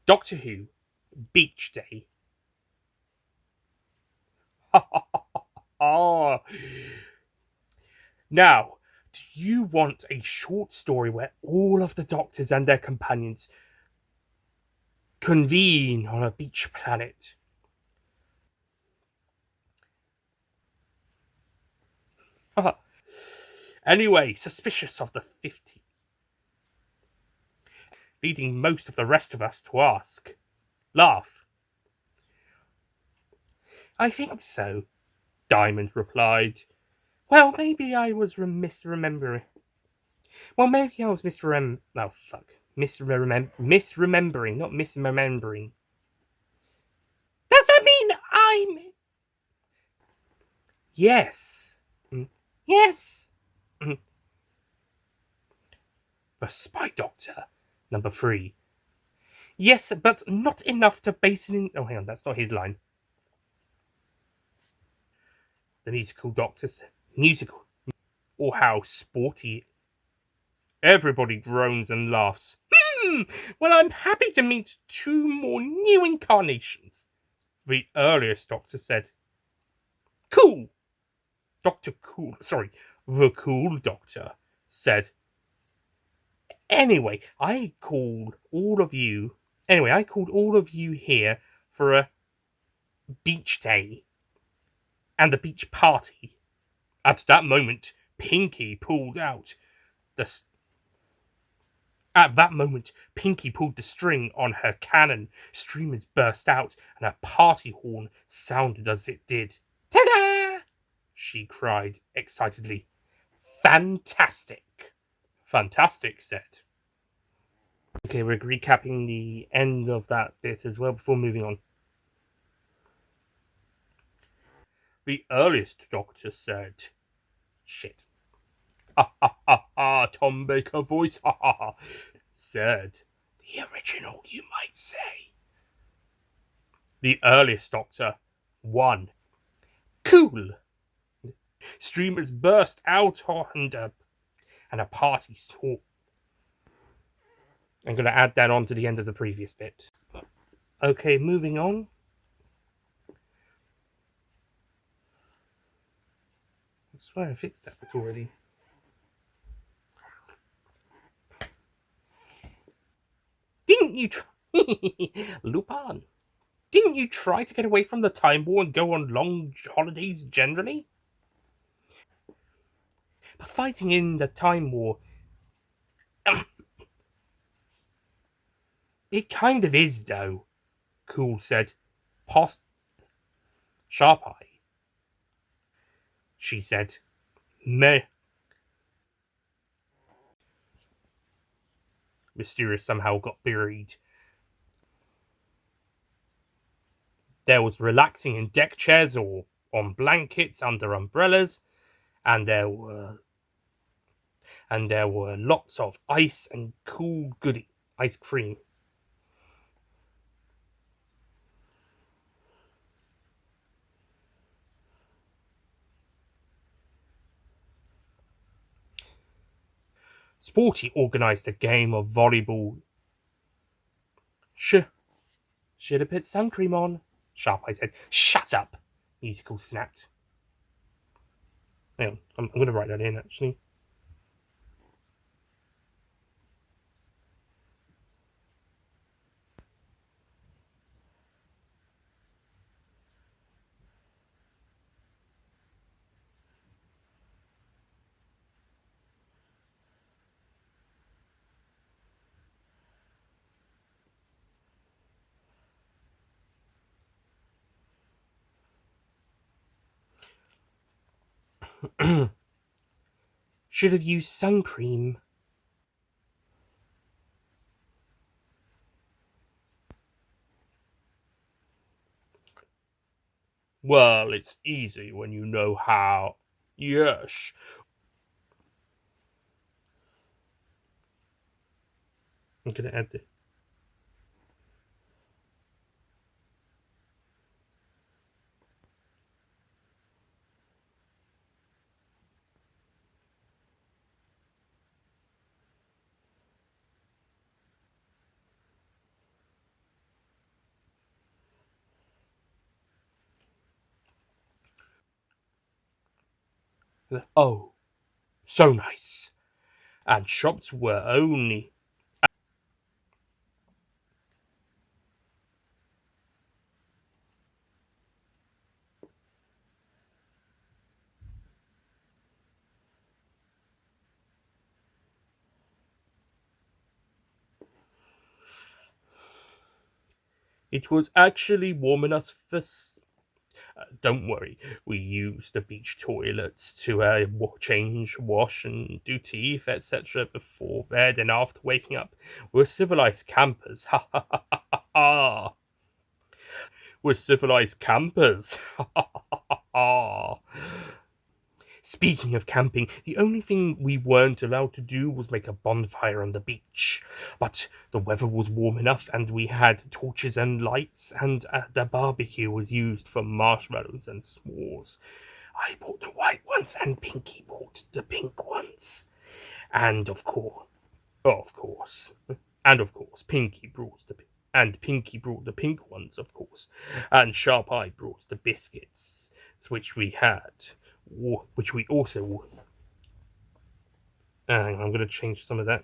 Doctor Who, Beach Day. Ah. Now, do you want a short story where all of the doctors and their companions convene on a beach planet? Anyway, suspicious of the 50, leading most of the rest of us to ask. Laugh. I think so, Diamond replied. Well, maybe I was misremembering. Well, maybe I was misremembering, not misremembering. Does that mean I'm... Yes. Yes. The Spy Doctor, number 3. Yes, but not enough to base it in... Oh, hang on, that's not his line. The musical doctors. Musical. Or how sporty. Everybody groans and laughs. Well, I'm happy to meet 2 more new incarnations. The earliest doctor said. Cool. The cool doctor said. I called all of you here for a beach day and a beach party. At that moment, Pinky pulled the string on her cannon. Streamers burst out, and a party horn sounded as it did. Ta-da! She cried excitedly. Fantastic! Fantastic said. Okay, we're recapping the end of that bit as well before moving on. The earliest doctor said, shit. Ha ha ha ha, Tom Baker voice, ha ha ha, said, the original, you might say. The earliest doctor, 1. Cool. Streamers burst out and a party storm. I'm going to add that on to the end of the previous bit. Okay, moving on. I swear I fixed that bit already. Didn't you Lupin, didn't you try to get away from the Time War and go on long holidays generally? But fighting in the Time War... It kind of is, though, Cool said. Sharp Eye, she said. Meh. Mysterious somehow got buried. There was relaxing in deck chairs or on blankets under umbrellas, and there were lots of ice and cool goody ice cream. Sporty organised a game of volleyball. Should have put sun cream on, Sharp Eye said. Shut up, Musical snapped. Hang on, I'm going to write that in, actually. Should have used sun cream. Well, it's easy when you know how. Yes. I'm going to add this. Oh, so nice. And shops were only. It was actually warm enough for. Don't worry, we used the beach toilets to change, wash, and do teeth, etc. before bed and after waking up. We're civilized campers. Ha ha ha ha ha! We're civilized campers. Ha ha ha ha ha! Speaking of camping, the only thing we weren't allowed to do was make a bonfire on the beach. But the weather was warm enough, and we had torches and lights, and the barbecue was used for marshmallows and s'mores. I bought the white ones, and Pinky bought the pink ones. And of course, Pinky brought the pink ones, of course, and Sharp Eye brought the biscuits, which we had, which we also. I'm going to change some of that.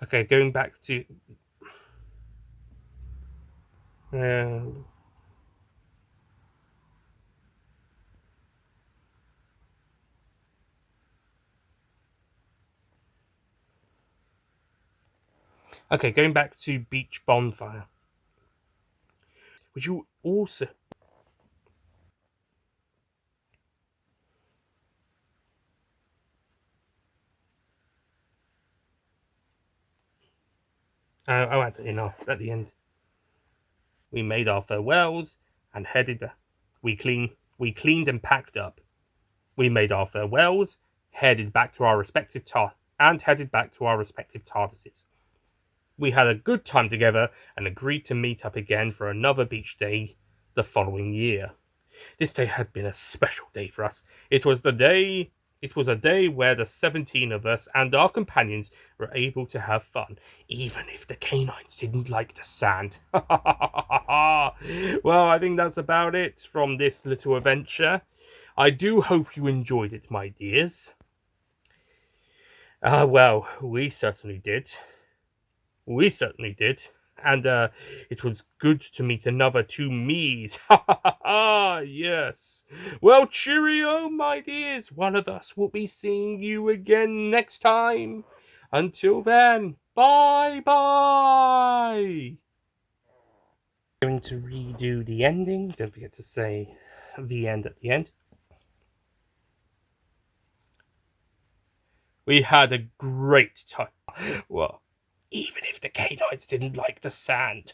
Okay, going back to. Uh, okay, going back to beach bonfire. Would you also. I'll add it enough at the end. We made our farewells and headed back. We cleaned and packed up. We made our farewells, headed back to our respective TARDISes. We had a good time together and agreed to meet up again for another beach day the following year. This day had been a special day for us. It was a day where the 17 of us and our companions were able to have fun, even if the canines didn't like the sand. Well, I think that's about it from this little adventure. I do hope you enjoyed it, my dears. Well, we certainly did. We certainly did. And it was good to meet another two me's. Ha ha ha ha! Yes. Well, cheerio, my dears. One of us will be seeing you again next time. Until then, bye bye. Going to redo the ending. Don't forget to say the end at the end. We had a great time. Well, even if the canines didn't like the sand.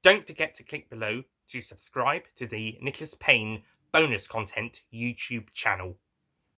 Don't forget to click below to subscribe to the Nicholas Payne bonus content YouTube channel.